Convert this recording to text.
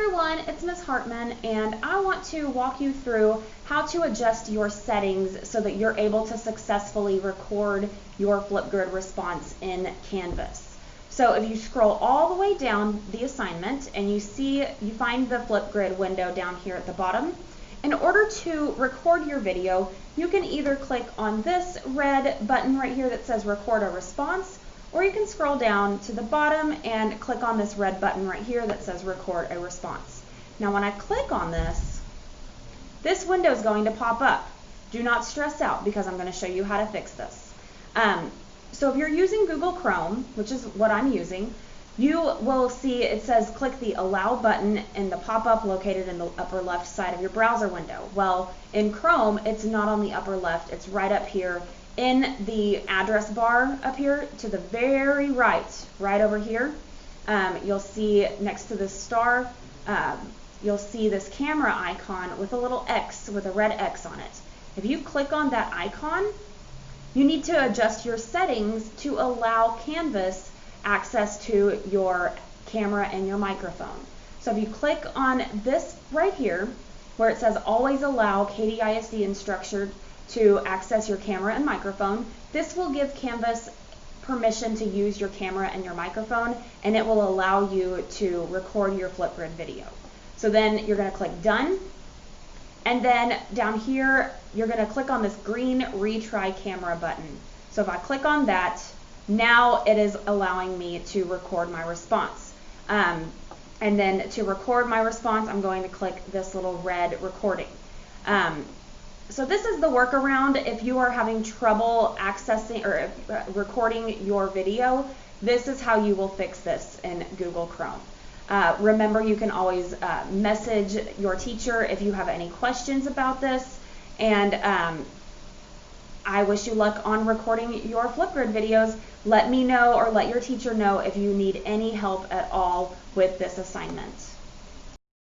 everyone, it's Ms. Hartman, and I want to walk you through how to adjust your settings so that you're able to successfully record your Flipgrid response in Canvas. So if you scroll all the way down the assignment and you find the Flipgrid window down here at the bottom, in order to record your video, you can either click on this red button right here that says record a response, or you can scroll down to the bottom and click on this red button right here that says record a response. Now when I click on this window is going to pop up. Do not stress out because I'm going to show you how to fix this. So if you're using Google Chrome, which is what I'm using, you will see it says click the allow button in the pop-up located in the upper left side of your browser window. Well, in Chrome, it's not on the upper left, it's right up here in the address bar up here to the very right over here. You'll see next to this star, you'll see this camera icon with a little X, with a red X on it. If you click on that icon, you need to adjust your settings to allow Canvas access to your camera and your microphone. So if you click on this right here, where it says always allow KDISD instructor to access your camera and microphone, this will give Canvas permission to use your camera and your microphone, and it will allow you to record your Flipgrid video. So then you're going to click done, and then down here you're going to click on this green retry camera button. So if I click on that, now it is allowing me to record my response. And then to record my response, I'm going to click this little red recording. So this is the workaround if you are having trouble accessing or recording your video. This is how you will fix this in Google Chrome. Remember, you can always message your teacher if you have any questions about this, and I wish you luck on recording your Flipgrid videos. Let me know or let your teacher know if you need any help at all with this assignment.